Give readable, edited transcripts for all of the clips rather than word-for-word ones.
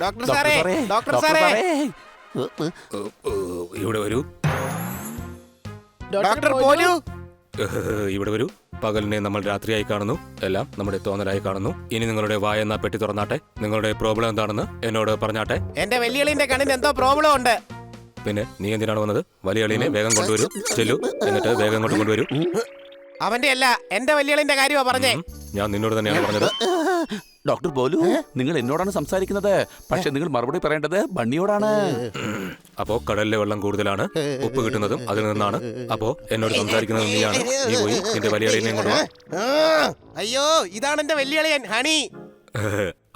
Doctor സാറേ, doctor സാറേ, ഇവിടെ വരൂ. ഡോക്ടർ പോലു. ഇവിടെ വരൂ. പകലിനെ നമ്മൾ രാത്രിയായി കാണുന്നു, എല്ലാം നമ്മുടെ തോന്നലായി കാണുന്നു. ഇനി നിങ്ങളുടെ വായ എന്നാ പെട്ടി തുറന്നാട്ടെ. നിങ്ങളുടെ പ്രോബ്ലം എന്താണെന്ന് എന്നോട് പറഞ്ഞാട്ടെ. എന്റെ വലിയളിന്റെ കണ്ണിന് എന്തോ പ്രോബ്ലം ഉണ്ട്. പിന്നെ നീ എന്തിനാണ് വന്നത്? വലിയ അളിനെ വേഗം കൊണ്ടുവരൂ. ചെല്ലു, എന്നിട്ട് വേഗം കൊണ്ട് കൊണ്ടുവരൂ. അവന്റെ അല്ല, എന്റെ വലിയളിന്റെ കാര്യമാ പറഞ്ഞേ. ഞാൻ നിന്നോട് തന്നെയാണ് പറഞ്ഞത്. ഡോക്ടർ പോലു, നിങ്ങൾ എന്നോടാണ് സംസാരിക്കുന്നത്, പക്ഷെ നിങ്ങൾ മറുപടി പറയേണ്ടത് ബണ്ണിയോടാണ്. അപ്പോ കടലിലെ വെള്ളം കൂടുതലാണ്, ഉപ്പ് കിട്ടുന്നതും അതിൽ നിന്നാണ്. അപ്പോ എന്നോട് സംസാരിക്കുന്നത് നീയാണ്. നീ പോയി നിന്റെ വലിയ അളിനെ കൊണ്ടുവാ. അയ്യോ, ഇതാണ് എന്റെ വലിയളിയൻ ഹണി.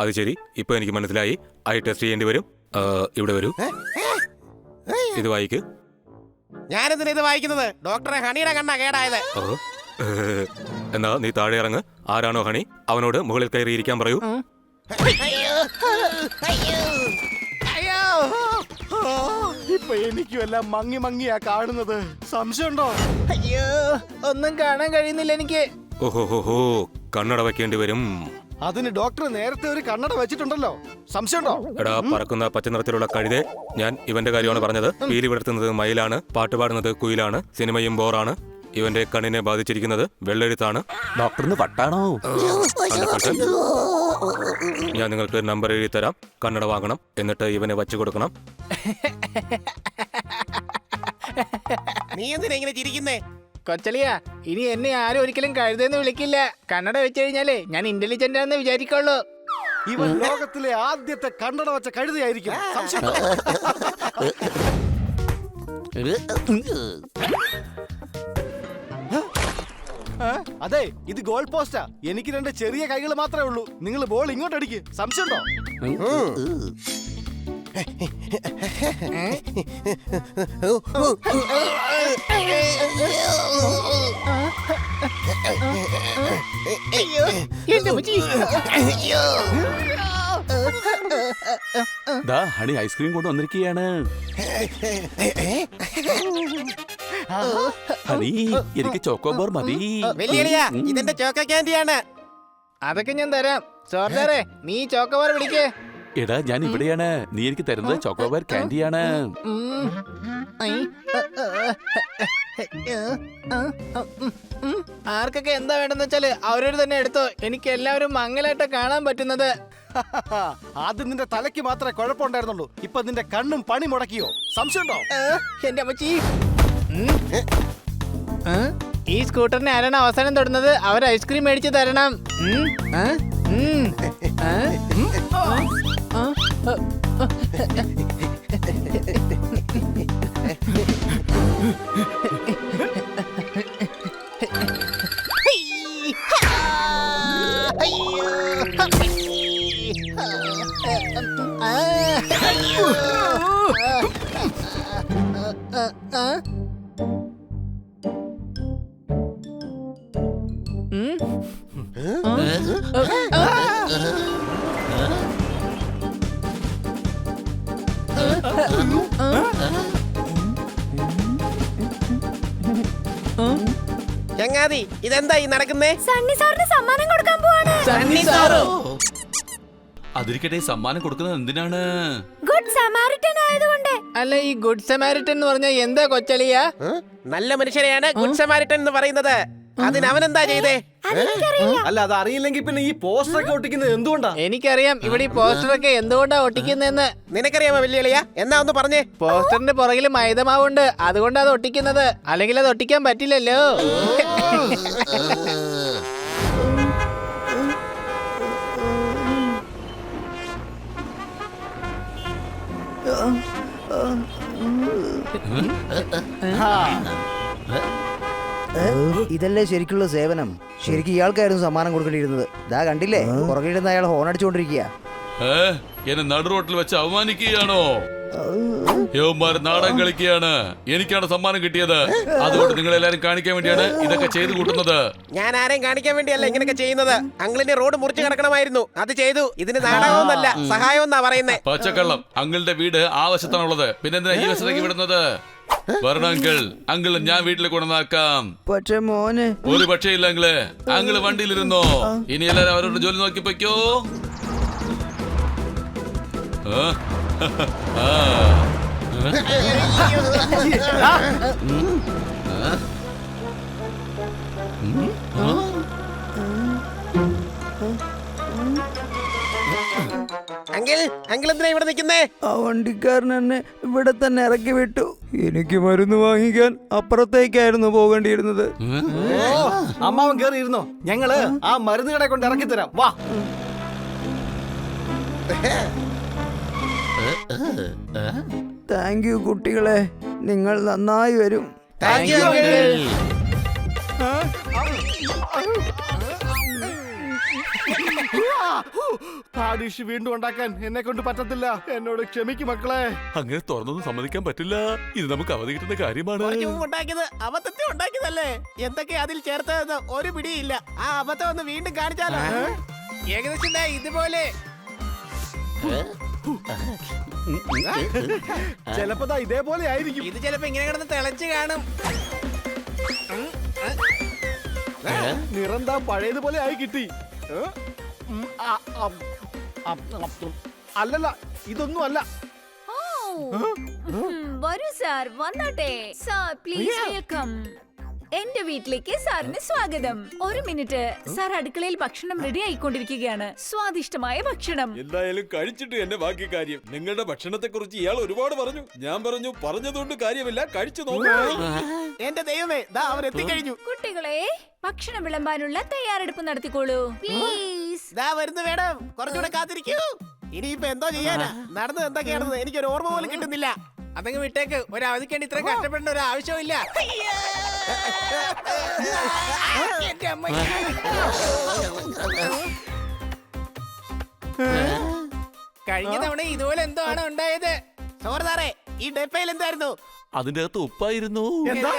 അത് ശരി, ഇപ്പൊ എനിക്ക് മനസ്സിലായി. ഐ ടെസ്റ്റ് ചെയ്യേണ്ടി വരും. ഇവിടെ വരൂ, ഇത് വായിക്ക്. ഞാനെന്തിനാ ഇത് വായിക്കുന്നത്? ഡോക്ടറെ, ഹണിയുടെ കണ്ണാ കേടായത്. എന്നാ നീ താഴെ ഇറങ്ങ്. ആരാണോ ഹണി അവനോട് മുകളിൽ കയറി ഇരിക്കാൻ പറയൂ. ഇപ്പൊ എനിക്കും എല്ലാം മങ്ങി മങ്ങിയാ കാണുന്നത്. സംശയമുണ്ടോ? അയ്യോ, ഒന്നും കാണാൻ കഴിയുന്നില്ല എനിക്ക്. ഓഹോ, കണ്ണട വെക്കേണ്ടി വരും. അതിന് ഡോക്ടർ നേരത്തെ ഒരു കണ്ണട വെച്ചിട്ടുണ്ടല്ലോ. സംശയമുണ്ടോ? എടാ പറക്കുന്ന പച്ച നിറത്തിലുള്ള കഴുതേ, ഞാൻ ഇവന്റെ കാര്യമാണ് പറഞ്ഞത്. പീലി വിടർത്തുന്നത് മയിലാണ്, പാട്ടുപാടുന്നത് കുയിലാണ്, സിനിമയും ബോറാണ്. ഇവന്റെ കണ്ണിനെ ബാധിച്ചിരിക്കുന്നത് വെള്ളെഴുത്താണ്. ഡോക്ടറിന് വട്ടാണോ? ഞാൻ നിങ്ങൾക്ക് നമ്പർ എഴുതി തരാം. കണ്ണട വാങ്ങണം, എന്നിട്ട് ഇവനെ വച്ചു കൊടുക്കണം. നീ എന്തിനാ ഇങ്ങനെ ചിരിക്കുന്നേ? കൊച്ചളിയ, ഇനി എന്നെ ആരും ഒരിക്കലും കഴുതെന്ന് വിളിക്കില്ല. കണ്ണട വെച്ച് കഴിഞ്ഞാലേ ഞാൻ ഇന്റലിജന്റ് ആണെന്ന് വിചാരിക്കുള്ളൂ. ഇവൻ ലോകത്തിലെ ആദ്യത്തെ കണ്ണട വെച്ച കഴുതയായിരിക്കും. സംശയം. അതെ, ഇത് ഗോൾ പോസ്റ്റാ. എനിക്ക് രണ്ട് ചെറിയ കൈകൾ മാത്രമേ ഉള്ളൂ. നിങ്ങൾ ബോൾ ഇങ്ങോട്ട് അടിക്ക്. സംശയമുണ്ടോ? ദാ ഹണി ഐസ്ക്രീം കൊണ്ട് വന്നിരിക്കുകയാണ്. ഹണി, എനിക്ക് ചോക്കോബോർ മതി. വലിയളിയാ, ഇതെന്റെ ചോക്ക ക്യാൻഡിയാണ്. അതൊക്കെ ഞാൻ തരാം. സോർദാറെ, നീ ചോക്കോബാർ പിടിക്കേ. എടാ, ഞാൻ ഇവിടെയാണ്. നീ എനിക്ക് തരുന്നത് ചോക്കോബാർ കാൻഡിയാണ്. ആർക്കൊക്കെ എന്താ വേണ്ടെന്ന് വെച്ചാല് അവരോട് തന്നെ എടുത്തോ. എനിക്ക് എല്ലാവരും മങ്ങലായിട്ട് കാണാൻ പറ്റുന്നത്. ആദ്യം നിന്റെ തലയ്ക്ക് മാത്രമേ കുഴപ്പമുണ്ടായിരുന്നുള്ളൂ. ഇപ്പൊ നിന്റെ കണ്ണും പണി മുടക്കിയോ? സംശയമുണ്ടോ? എന്റെ അമ്മച്ചി, ഈ സ്കൂട്ടറിന് ആരാണ് അവസാനം തൊടുന്നത് അവർ ഐസ്ക്രീം മേടിച്ചു തരണം. ചങ്ങാതി, ഇതെന്താ ഈ നടക്കുന്നേ? സണ്ണി സാറിന് സമ്മാനം കൊടുക്കാൻ പോവാണ്. സണ്ണി സാറോ? അതിരിക്കട്ടെ, സമ്മാനം കൊടുക്കുന്നത് എന്തിനാണ്? ഗുഡ് സമാരിറ്റൻ ആയതുകൊണ്ട്. അല്ല, ഈ ഗുഡ് സമാരിറ്റൻ എന്ന് പറഞ്ഞാൽ എന്താ കൊച്ചളിയ? നല്ല മനുഷ്യരെയാണ് ഗുഡ് സമാരിറ്റൻ എന്ന് പറയുന്നത്. അതിന് അവനെന്താ ചെയ്തേ? അല്ല, അത് അറിയില്ലെങ്കിൽ പിന്നെ ഈ പോസ്റ്റർ ഒക്കെ ഒട്ടിക്കുന്നത് എന്തുകൊണ്ടാ? എനിക്കറിയാം ഇവിടെ ഈ പോസ്റ്ററൊക്കെ എന്തുകൊണ്ടാ ഒട്ടിക്കുന്നതെന്ന്. നിനക്കറിയാമോ വലിയളിയാ? എന്നാ ഒന്ന് പറഞ്ഞേ. പോസ്റ്ററിന്റെ പുറകിൽ മൈദമാവുണ്ട്, അതുകൊണ്ടാ അത് ഒട്ടിക്കുന്നത്. അല്ലെങ്കിൽ അത് ഒട്ടിക്കാൻ പറ്റില്ലല്ലോ. ഇതല്ലേ ശരിക്കുള്ള സേവനം? ശരിക്കും ഇയാൾക്കായിരുന്നു സമ്മാനം കൊടുക്കേണ്ടിയിരുന്നത്. ഇതാ കണ്ടില്ലേ, പുറകിലിരുന്ന് അയാൾ ഹോൺ അടിച്ചുകൊണ്ടിരിക്കുക. എന്നെ നടുറോട്ടിൽ വെച്ച് അവമാനിക്കുകയാണോ? യവന്മാർ നാടകം കളിക്കുകയാണ്. എനിക്കാണ് സമ്മാനം കിട്ടിയത്. അതുകൊണ്ട് നിങ്ങൾ എല്ലാരും കാണിക്കാൻ വേണ്ടിയാണ് ഇതൊക്കെ ചെയ്തു കൂട്ടുന്നത്. ഞാൻ ആരെയും കാണിക്കാൻ വേണ്ടിയല്ല ഇങ്ങനെയൊക്കെ ചെയ്യുന്നത്. അങ്കിളിന്റെ റോഡ് മുറിച്ച് കിടക്കണമായിരുന്നു, അത് ചെയ്തു. ഇതിന് നാടകമൊന്നല്ല, സഹായമെന്നാ പറയുന്നേ. പച്ചക്കള്ളം. അങ്കിളുടെ വീട് ആ വശത്താണുള്ളത്, പിന്നെന്തിനാ ഈ വശത്തേക്ക് വിടുന്നത്? വരണം അങ്കിൾ, അങ്കിൾ ഞാൻ വീട്ടിൽ കൊണ്ടുവന്നാക്കാം. പക്ഷെ മോന് ഒരു പക്ഷേ ഇല്ല അങ്കിള്. അങ്കിള് വണ്ടിയിലിരുന്നോ. ഇനി എല്ലാരും അവരോട് ജോലി നോക്കി പൊയ്ക്കോ. അങ്കിൾ അങ്കിൾ എന്തിനാ ഇവിടെ നിൽക്കുന്നേ? ആ വണ്ടിക്കാരൻ എന്നെ ഇവിടെ തന്നെ ഇറക്കി വിട്ടു. എനിക്ക് മരുന്ന് വാങ്ങിക്കാൻ അപ്പുറത്തേക്കായിരുന്നു പോകേണ്ടിയിരുന്നത്. അമ്മാവൻ കേറിയിരുന്നോ? ഞങ്ങള് ആ മരുന്ന് കടയെ കൊണ്ട് ഇറക്കി തരാം. വാ. താങ്ക് യു കുട്ടികളെ, നിങ്ങൾ നന്നായി വരും. Thank you uncle. ആ ഡിഷ് വീണ്ടും ഉണ്ടാക്കാൻ എന്നെ കൊണ്ട് പറ്റത്തില്ല. എന്നോട് ക്ഷമിക്കും മക്കളെ. അങ്ങനെ തുറന്നൊന്നും സമ്മതിക്കാൻ പറ്റില്ല. ഇത് നമുക്ക് അവധി കിട്ടുന്ന കാര്യമാണ്. കുറച്ച് മുമ്പ് ഉണ്ടാക്കിയത് അബദ്ധത്തിൽ ഉണ്ടാക്കിയതല്ലേ? എന്തൊക്കെയാ അതിൽ ചേർത്തതെന്ന് ഒരു പിടിയില്ല. ആ അബദ്ധം ഒന്ന് വീണ്ടും കാണിച്ചാലോ? ഏകദേശം ദേ ഇതുപോലെ. ചിലപ്പോ ദാ ഇതേപോലെ ആയിരിക്കും. ഇത് ചിലപ്പോ ഇങ്ങനെ കിടന്ന് തിളച്ച് കാണും. നിറം ദാ പഴയതുപോലെ ആയി കിട്ടി. അല്ലല്ല, ഇതൊന്നും അല്ല. വരൂ സാർ, വന്നാട്ടെ. Sir please welcome. എന്റെ വീട്ടിലേക്ക് സാറിന് സ്വാഗതം. ഒരു മിനിറ്റ് സാർ, അടുക്കളയിൽ ഭക്ഷണം റെഡി ആയിക്കൊണ്ടിരിക്കുകയാണ്. സ്വാദിഷ്ടമായ ഭക്ഷണം. എന്തായാലും കഴിച്ചിട്ട് എന്നെ ബാക്കി കാര്യം. നിങ്ങളുടെ ഭക്ഷണത്തെ കുറിച്ച് ഇയാൾ ഒരുപാട് പറഞ്ഞു. ഞാൻ പറഞ്ഞു പറഞ്ഞതുകൊണ്ട് കാര്യമില്ല, കഴിച്ചു നോക്കൂ. എന്റെ ദൈവമേ, ദാ അവർ എത്തിക്കഴിഞ്ഞു. കുട്ടികളെ, ഭക്ഷണം വിളമ്പാനുള്ള തയ്യാറെടുപ്പ് നടത്തിക്കോളൂ പ്ലീസ്. ദാ വരുന്നു വേണം. കുറച്ചുകൂടെ കാത്തിരിക്കൂ. ഇനിയിപ്പോ എന്തോ ചെയ്യാനാ? നടന്നത് എന്തൊക്കെയാണെന്ന് എനിക്കൊരു ഓർമ്മ പോലും കിട്ടുന്നില്ല. അതങ്ങ് വിട്ടേക്ക്. ഒരു അവധിക്കേണ്ടി ഇത്ര കഷ്ടപ്പെടേണ്ട ഒരു ആവശ്യമില്ല. എന്റെ അമ്മ. കഴിഞ്ഞ തവണ ഇതുപോലെ എന്തോ ആണ് ഉണ്ടായത്. സോറി, ഈ ഡെപ്പയിൽ എന്തായിരുന്നു? അതിന്റെ അകത്ത് ഉപ്പായിരുന്നു. എന്താ?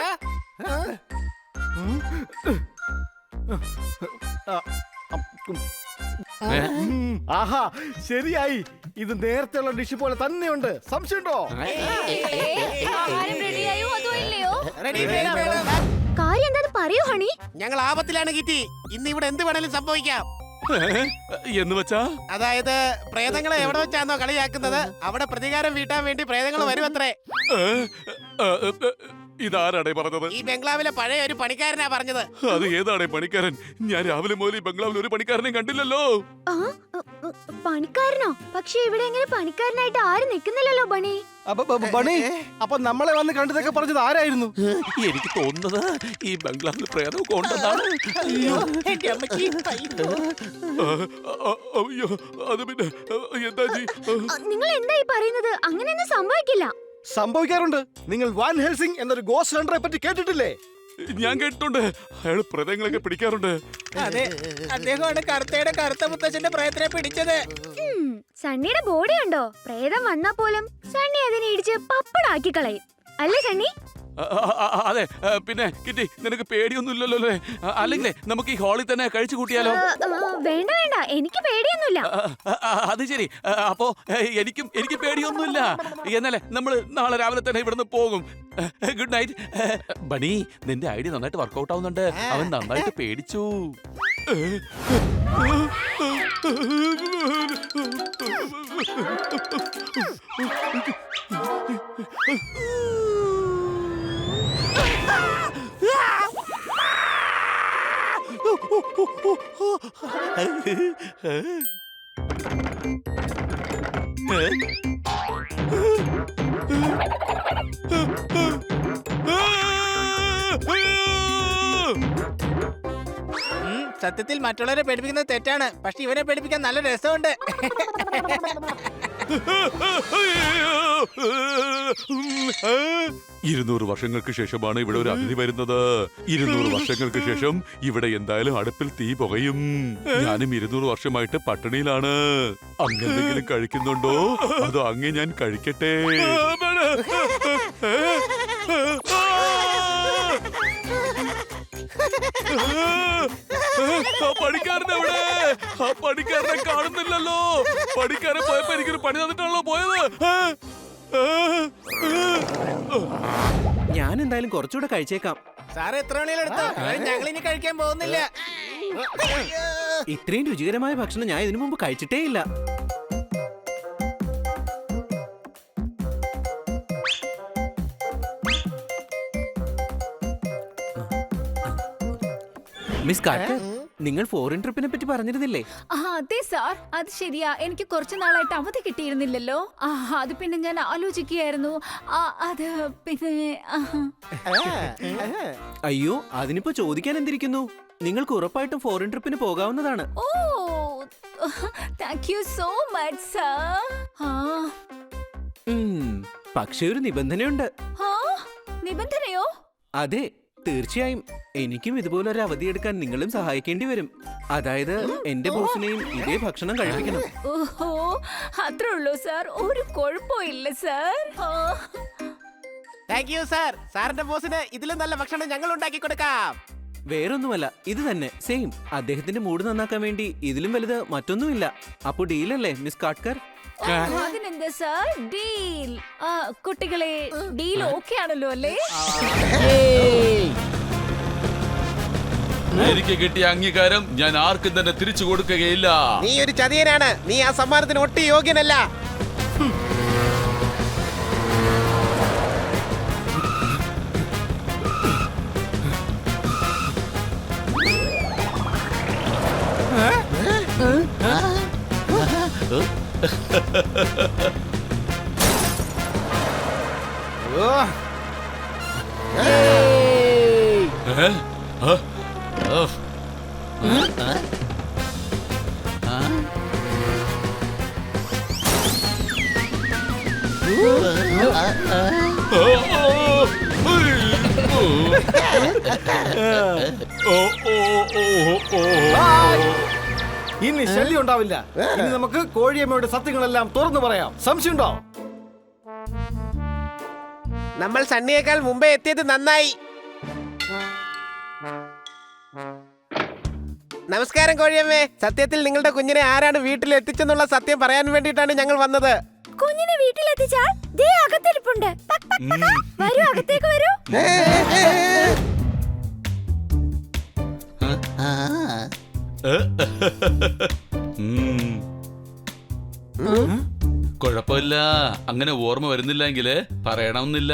ആഹാ, ശരിയായി. ഇത് നേരത്തെയുള്ള ഡിഷ് പോലെ തന്നെയുണ്ട്. സംശയമുണ്ടോ? ആഹാരം റെഡിയായോ അതോ ഇല്ലയോ? റെഡി, വേണം. കാര്യം എന്താ പറയൂ ഹണി. ഞങ്ങൾ ആപത്തിലാണ് കിറ്റി. ഇന്ന് ഇവിടെ എന്ത് വേണേലും സംഭവിക്കാം. എന്ന് വെച്ചാ അതായത് പ്രേതങ്ങളെ എവിടെ വെച്ചാന്നോ കളിയാക്കുന്നത്, അവിടെ പ്രതികാരം വീട്ടാൻ വേണ്ടി പ്രേതങ്ങൾ വരുമത്രേ. ഇതാരാടേ പറഞ്ഞത്? ഈ ബംഗ്ലാവിലെ പഴയ ഒരു പണിക്കാരനാ പറഞ്ഞത്. അത് ഏതാടേ പണിക്കാരൻ? ഞാൻ രാവിലെ മുതൽ ഈ ബംഗ്ലാവിൽ ഒരു പണിക്കാരനെ കണ്ടില്ലല്ലോ. പണിക്കാരനോ? പക്ഷെ ഇവിടെ എങ്ങനെ പണിക്കാരനായിട്ട് ആരും നിൽക്കുന്നില്ലല്ലോ ബണി. ബണി, അപ്പൊ നമ്മളെ വന്ന് കണ്ടതൊക്കെ പറഞ്ഞത് ആരായിരുന്നു? എനിക്ക് തോന്നുന്നത് ഈ ബംഗ്ലാവിൽ പ്രേതമൊക്കെ ഉണ്ടെന്നാണ്. അയ്യോ, അത് പിന്നെ എന്താ നിങ്ങൾ എന്താ ഈ പറയുന്നത്? അങ്ങനെയൊന്നും സംഭവിക്കില്ല. സംഭവിക്കാറുണ്ട്. നിങ്ങൾ വാൻ ഹെൽസിംഗ് എന്നൊരു ഗോസ്റ്റ് ഹണ്ടറെ പറ്റി കേട്ടിട്ടില്ലേ? ഞാൻ കേട്ടിട്ടുണ്ട്. അയാൾ പ്രേതങ്ങളൊക്കെ പിടിക്കാറുണ്ട്. അതെ, അദ്ദേഹമാണ് കറുത്തയുടെ കറുത്ത മുത്തച്ഛന്റെ പ്രേതത്തെ പിടിച്ചത്. സണ്ണിയുടെ ബോഡി ഉണ്ടോ? പ്രേതം വന്നാ പോലും സണ്ണി അതിനെ ഇടിച്ച് പപ്പടാക്കി കളയും അല്ലേ സണ്ണി? അതെ. പിന്നെ കിറ്റി, നിനക്ക് പേടിയൊന്നും ഇല്ലല്ലോ അല്ലേ? അല്ലെങ്കിലേ നമുക്ക് ഈ ഹാളിൽ തന്നെ കഴിച്ചു കൂട്ടിയാലോ? വേണ്ട വേണ്ട, എനിക്ക് പേടിയൊന്നുമില്ല. അത് ശരി. അപ്പോ എനിക്ക് പേടിയൊന്നുമില്ല. എന്നാലേ നമ്മൾ നാളെ രാവിലെ തന്നെ ഇവിടുന്ന് പോകും. Good night. ബണി, നിന്റെ ഐഡിയ നന്നായിട്ട് വർക്ക്ഔട്ട് ആവുന്നുണ്ട്. അവൻ നന്നായിട്ട് പേടിച്ചു. സത്യത്തിൽ മറ്റുള്ളവരെ പേടിപ്പിക്കുന്നത് തെറ്റാണ്, പക്ഷെ ഇവനെ പേടിപ്പിക്കാൻ നല്ല രസമുണ്ട്. 200 വർഷങ്ങൾക്ക് ശേഷമാണ് ഇവിടെ ഒരു അതിഥി വരുന്നത്. 200 വർഷങ്ങൾക്ക് ശേഷം ഇവിടെ എന്തായാലും അടുപ്പിൽ തീ പുകയും. ഞാനും 200 വർഷമായിട്ട് പട്ടിണിയിലാണ്. അങ്ങെന്തെങ്കിലും കഴിക്കുന്നുണ്ടോ? അതോ അങ്ങേ ഞാൻ കഴിക്കട്ടെ? പണിക്കാരനെവിടെ? ആ പണിക്കാരനെ കാണുന്നില്ലല്ലോ. പണിക്കാരൻ പോയപ്പോ എനിക്കൊരു പണി തന്നിട്ടാണല്ലോ പോയത്. ഞാൻ എന്തായാലും കുറച്ചുകൂടെ കഴിച്ചേക്കാം. സാറ് എത്ര മണിയിലും എടുത്തോ? ഞങ്ങൾ ഇനി കഴിക്കാൻ പോകുന്നില്ല. ഇത്രയും രുചികരമായ ഭക്ഷണം ഞാൻ ഇതിനു മുമ്പ് കഴിച്ചിട്ടേ ഇല്ല. മിസ് കാട്ട്, നിങ്ങൾ ഫോറിൻ ട്രിപ്പിനെ പറ്റി പറഞ്ഞിരുന്നില്ലേ? ആ അതെ സാർ, അത് ശരിയാ. എനിക്ക് കുറച്ചു നാളായിട്ട് അവധി കിട്ടിയിരുന്നില്ലല്ലോ. അത് പിന്നെ ഞാൻ ആലോചിക്കുകയായിരുന്നു. അത് പിന്നെ അയ്യോ, അതിനിപ്പോ ചോദിക്കാൻ എന്തിരിക്കുന്നു? നിങ്ങൾക്ക് ഉറപ്പായിട്ടും ഫോറിൻ ട്രിപ്പിന് പോകാവുന്നതാണ്. Oh thank you so much sir. പക്ഷേ ഒരു നിബന്ധനയുണ്ട്. നിബന്ധനയോ? അതെ, തീർച്ചയായും എനിക്കും ഇതുപോലൊരു അവധി എടുക്കാൻ നിങ്ങളും സഹായിക്കേണ്ടി വരും. അതായത് എന്റെ ബോസിനെയും ഇതേ ഭക്ഷണം കഴിപ്പിക്കണം. ഓഹോ, അത്രേ ഉള്ളൂ സാർ. ഒരു കുഴപ്പമില്ല സാർ. Thank you sir. സാറിന്റെ ബോസിന് ഇതിലും നല്ല ഭക്ഷണം ഞങ്ങൾ ഉണ്ടാക്കി കൊടുക്കാം. വേറൊന്നുമല്ല, ഇത് തന്നെ സെയിം. അദ്ദേഹത്തിന്റെ മൂഡ് നന്നാക്കാൻ വേണ്ടി ഇതിലും വലുത് മറ്റൊന്നുമില്ല. അപ്പൊ ഡീലല്ലേ മിസ് കാട്ട്കർ? അതിനെന്താ സാർ, ഡീൽ. കുട്ടികളെ, ഡീൽ ഓക്കെ ആണല്ലോ അല്ലേ? എനിക്ക് കിട്ടിയ അംഗീകാരം ഞാൻ ആർക്കും തന്നെ തിരിച്ചു കൊടുക്കുകയില്ല. നീ ഒരു ചതിയനാണ്. നീ ആ സമ്മാനത്തിന് ഒട്ടി യോഗ്യനല്ല. ഇനി ശല്യം ഉണ്ടാവില്ല. ഇനി നമുക്ക് കോഴിയമ്മയുടെ സത്യങ്ങളെല്ലാം തുറന്നു പറയാം. സംശയമുണ്ടോ? നമ്മൾ സണ്ണിയേക്കാൾ മുമ്പേ എത്തിയത് നന്നായി. നമസ്കാരം കോഴിയമ്മേ. സത്യത്തിൽ നിങ്ങളുടെ കുഞ്ഞിനെ ആരാണ് വീട്ടിൽ എത്തിച്ചെന്നുള്ള സത്യം പറയാൻ വേണ്ടിയിട്ടാണ് ഞങ്ങൾ വന്നത്. കുഞ്ഞിനെ വീട്ടിലെത്തിച്ചാൽ ദേ അകത്തിരിപ്പുണ്ട്. വരൂ, അകത്തേക്ക് വരൂ. കുഴപ്പമില്ല, അങ്ങനെ ഓർമ്മ വരുന്നില്ലെങ്കില് പറയണമെന്നില്ല.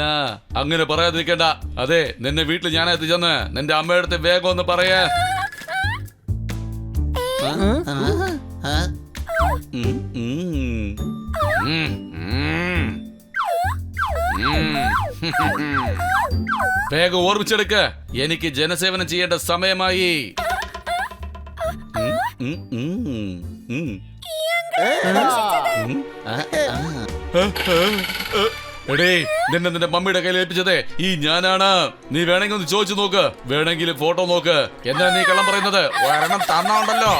അങ്ങനെ പറയാതിരിക്കണ്ട. അതെ, നിന്നെ വീട്ടിൽ ഞാൻ എത്തിച്ചെന്ന് നിന്റെ അമ്മയുടെ അടുത്ത് വേഗം ഒന്ന് പറയാ. വേഗം ഓർമ്മിച്ചെടുക്ക, എനിക്ക് ജനസേവനം ചെയ്യേണ്ട സമയമായി. എടേ, നിന്നെ നിന്റെ മമ്മിയുടെ കയ്യിൽ ഏൽപ്പിച്ചതേ ഈ ഞാനാണ്. നീ വേണമെങ്കിൽ ഒന്ന് ചോദിച്ചു നോക്ക്, വേണമെങ്കിൽ ഫോട്ടോ നോക്ക്. എന്നാ നീ കള്ളം പറയുന്നത്? ഒരെണ്ണം തന്നോണ്ടല്ലോ.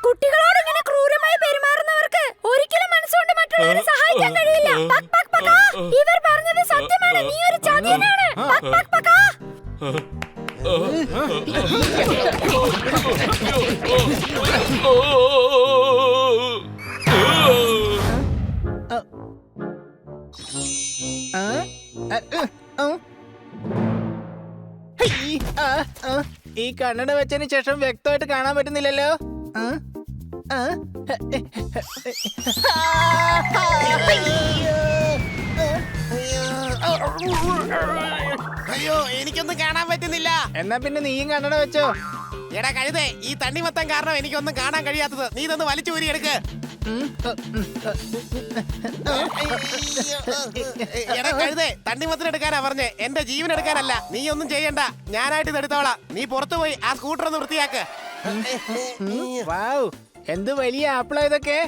കുട്ടികളോട് ഇങ്ങനെ ക്രൂരമായി പെരുമാറുന്നവർക്ക് ഒരിക്കലും മനസ്സുകൊണ്ട് മറ്റുള്ളവരെ സഹായിക്കാൻ കഴിയില്ല. ഇവർ പറഞ്ഞത് സത്യമാണ്. നീ ഒരു ചതിയനാണ്. ഈ കണ്ണട വെച്ചതിന് ശേഷം വ്യക്തമായിട്ട് കാണാൻ പറ്റുന്നില്ലല്ലോ. അയ്യോ, എനിക്കൊന്നും കാണാൻ പറ്റുന്നില്ല. എന്നാ പിന്നെ നീയും കണ്ണട വെച്ചോ. എടാ കഴുതേ, ഈ തണ്ണിമത്തം കാരണം എനിക്കൊന്നും കാണാൻ കഴിയാത്തത്. നീ ഇതൊന്ന് വലിച്ചു ഊരി എടുക്ക്. എടാ കഴുതേ, തണ്ണിമത്തം എടുക്കാനാ പറഞ്ഞേ, എന്റെ ജീവൻ എടുക്കാനല്ല. നീ ഒന്നും ചെയ്യണ്ട, ഞാനായിട്ട് ഇത് എടുത്തോളാം. നീ പുറത്തു പോയി ആ സ്കൂട്ടർ ഒന്ന് വൃത്തിയാക്ക്. വാവ്, എന്ത് വലിയ ആപ്പിളാ ഇതൊക്കെ.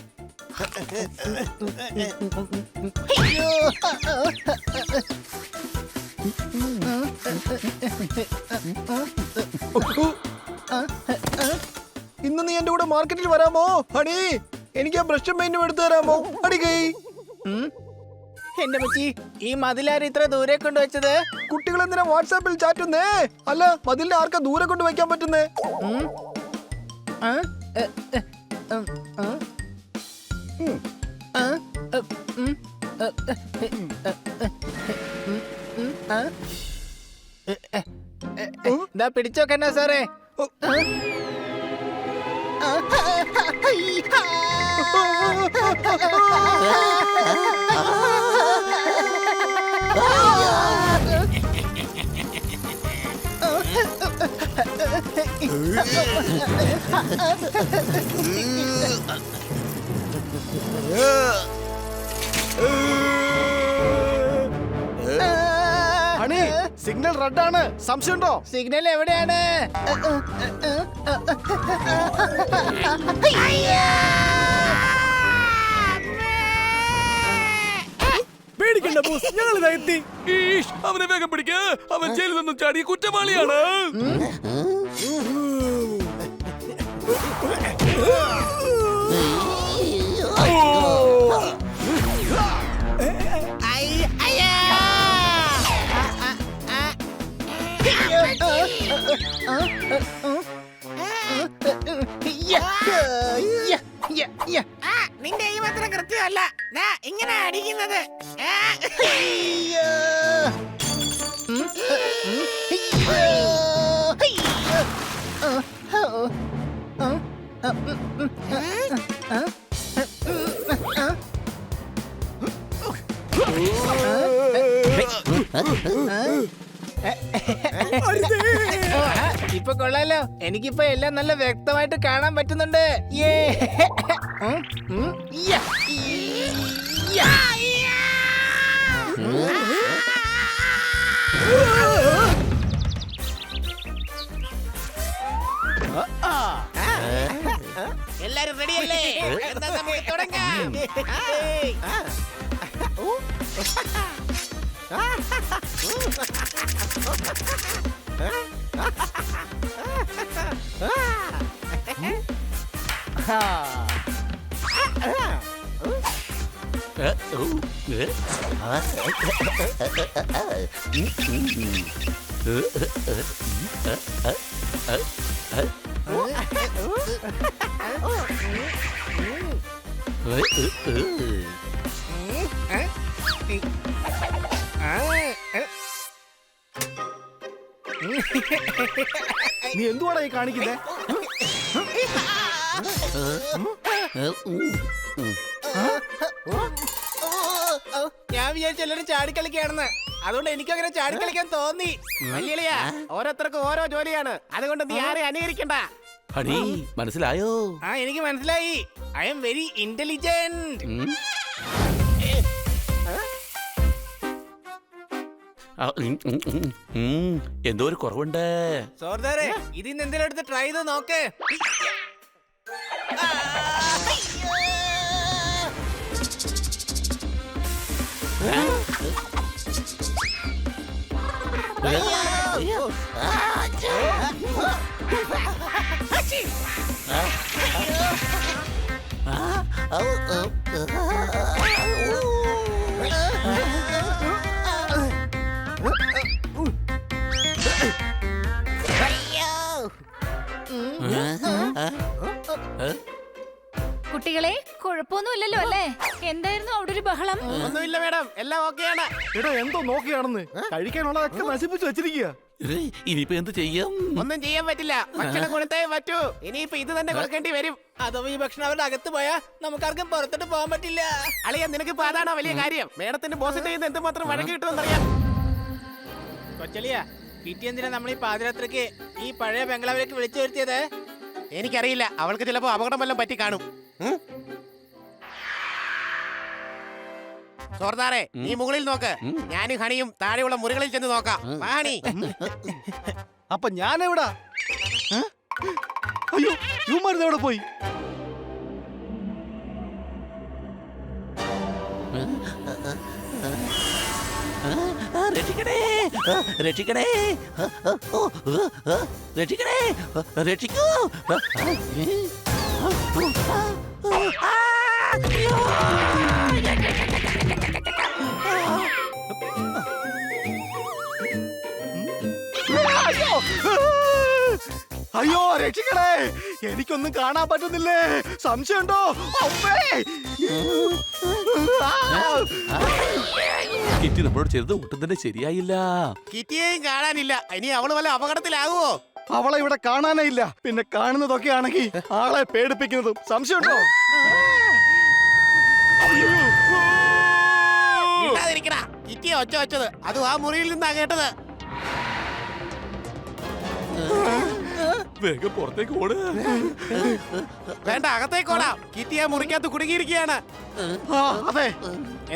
ഇന്ന് നീ എന്റെ കൂടെ മാർക്കറ്റിൽ വരാമോ ഹണി? എനിക്ക് ആ ബ്രഷും പെയിന്റും എടുത്തു തരാമോ? അടികൈ. എന്റെ മച്ചി, ഈ മതിലാര് ഇത്ര ദൂരെ കൊണ്ടുവച്ചത്? കുട്ടികൾ എന്തിനാ വാട്സാപ്പിൽ ചാറ്റുന്നേ? അല്ല, മതിലിനെ ആർക്കാ ദൂരെ കൊണ്ട് വെക്കാൻ പറ്റുന്നേ? ദാ പിടിച്ചോ കണ്ണ സാറേ. ഹണി സിഗ്നൽ റെഡ് ആണ്, സംശയമുണ്ടോ? സിഗ്നൽ എവിടെയാണ്? പേടിക്കണ്ട ബോസ്, ഞങ്ങൾ ഇതാ എത്തി. ഈഷ്, അവനെ വേഗം പിടിക്ക. അവൻ ജയിലിൽ നിന്നും ചാടിയ കുറ്റവാളിയാണ്. നിന്റെ ഈ മാത്രം കൃത്യമല്ല ഇങ്ങനെ അടിക്കുന്നത്. ഇപ്പൊ കൊള്ളാലോ, എനിക്കിപ്പോ എല്ലാം നല്ല വ്യക്തമായിട്ട് കാണാൻ പറ്റുന്നുണ്ട്. യേ. യാ. യാ. എല്ലാരും റെഡിയല്ലേ? എന്നാ നമുക്ക് തുടങ്ങാം. നീ എന്തുവാടാ ഈ കാണിക്കുന്നേ? ഞാൻ വിചാരിച്ചു എല്ലാരും ചാടിക്കളിക്കാണെന്ന്. അതുകൊണ്ട് എനിക്കും അങ്ങനെ ചാടിക്കളിക്കാൻ തോന്നി. വലിയ ഓരോരുത്തർക്കും ഓരോ ജോലിയാണ്. അതുകൊണ്ട് നീ ആരെ അനുകരിക്കണ്ട. ഹണി, മനസ്സിലായോ? എനിക്ക് മനസ്സിലായി. I am very intelligent. എന്തോ ഒരു കുറവുണ്ട്. സോർദാരെ, ഇതിന്ന് എന്തെങ്കിലും എടുത്ത് ട്രൈ ചെയ്ത് നോക്ക്. കുട്ടികളെ, കുഴപ്പമൊന്നുമില്ലല്ലോ അല്ലേ? എന്തായിരുന്നു അവിടെ ഒരു ബഹളം? ഒന്നുമില്ല മേഡം, എല്ലാം ഓക്കെയാണ്. എടോ എന്തോ നോക്കിയാണെന്ന്, കഴിക്കാനുള്ളതൊക്കെ നശിപ്പിച്ചു വെച്ചിരിക്കുക. ഇനിയിപ്പോ എന്ത് ചെയ്യാം? ഒന്നും ചെയ്യാൻ പറ്റില്ല. ഭക്ഷണം കൊടുത്തേ പറ്റൂ. ഇനിയിപ്പോ ഇത് തന്നെ കൊടുക്കേണ്ടി വരും. അഥവാ ഈ ഭക്ഷണം അവരുടെ അകത്ത് പോയാ നമുക്കാർക്കും പുറത്തോട്ട് പോകാൻ പറ്റില്ല. അളിയ, നിനക്ക് ഇപ്പൊ അതാണോ വലിയ കാര്യം? മേഡത്തിന്റെ ബോസിന്റെ കയ്യിൽ നിന്ന് എന്തുമാത്രം വഴക്ക് കിട്ടുമെന്നറിയാം. കൊച്ചളിയ, കിറ്റി എന്തിനാ നമ്മൾ ഈ പാതിരാത്രിക്ക് ഈ പഴയ ബംഗ്ലാവിലേക്ക് വിളിച്ചു വരുത്തിയത്? എനിക്കറിയില്ല. അവൾക്ക് ചിലപ്പോ അപകടം വല്ലതും പറ്റി കാണും. സോർദാറെ, നീ മുകളിൽ നോക്ക്. ഞാനും ഹണിയും താഴെയുള്ള മുറികളിൽ ചെന്ന് നോക്കാം. ഹണി. അപ്പൊ ഞാൻ എവിടാ? അയ്യോ, ഇവന്മാരിത് എവിടെ പോയി? രക്ഷിക്കണേ, രക്ഷിക്കണേ, രക്ഷിക്കണേ, രക്ഷിക്കൂ. അയ്യോ, രക്ഷിക്കണേ, എനിക്കൊന്നും കാണാൻ പറ്റുന്നില്ലേ? സംശയമുണ്ടോ? കിറ്റി നമ്മളോട് ചെയ്തത് ഒട്ടും തന്നെ ശരിയായില്ല. കിറ്റിയെയും കാണാനില്ല. ഇനി അവള് വല്ല അപകടത്തിലാകുവോ? അവളെ ഇവിടെ കാണാനേ ഇല്ല. പിന്നെ കാണുന്നതൊക്കെ ആണെങ്കിൽ ആളെ പേടിപ്പിക്കുന്നതും. സംശയമുണ്ടോ? മിണ്ടാതിരിക്കടാ. കിറ്റിയെ ഒച്ച വെച്ചത് അതും ആ മുറിയിൽ നിന്നാ കേട്ടത്. വേഗം പുറത്തേക്ക് ഓട്. വേണ്ട, അകത്തേക്കോടാ. കിറ്റിയെ മുറിക്കകത്ത് കുടുങ്ങിയിരിക്കുകയാണ്. അതെ,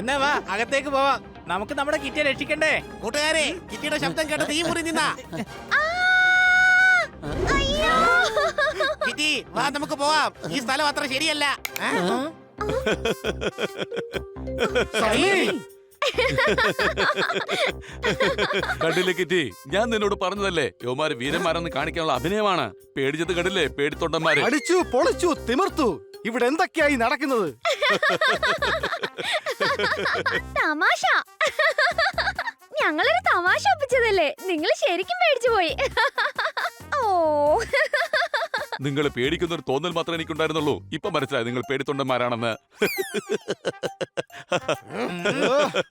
എന്നാ വാ അകത്തേക്ക് പോവാം. നമുക്ക് നമ്മുടെ കിറ്റിയെ രക്ഷിക്കണ്ടേ? കൂട്ടുകാരെ, കിറ്റിയുടെ ശബ്ദം കേട്ട് തീ മുറി നിന്നാ. കിറ്റി, വാ നമുക്ക് പോവാം. ഈ സ്ഥലം അത്ര ശരിയല്ല. കണ്ടില്ലേ കിറ്റി, ഞാൻ നിന്നോട് പറഞ്ഞതല്ലേ യോമാര് വീരന്മാരെന്ന് കാണിക്കാനുള്ള അഭിനയമാണ്. പേടിച്ചത് കണ്ടില്ലേ, പേടിത്തൊണ്ടന്മാര്. അടിച്ചു പൊളിച്ചു തിമിർത്തു. ഇവിടെ എന്തൊക്കെയായി നടക്കുന്നത്? തമാശ. ഞങ്ങളൊരു തമാശ ഒപ്പിച്ചതല്ലേ, നിങ്ങൾ ശരിക്കും പേടിച്ചു പോയി. ഓ, നിങ്ങൾ പേടിക്കുന്ന ഒരു തോന്നൽ മാത്രമേ എനിക്കുണ്ടായിരുന്നുള്ളൂ. ഇപ്പൊ മനസ്സിലായി നിങ്ങൾ പേടിത്തൊണ്ടന്മാരാണെന്ന്.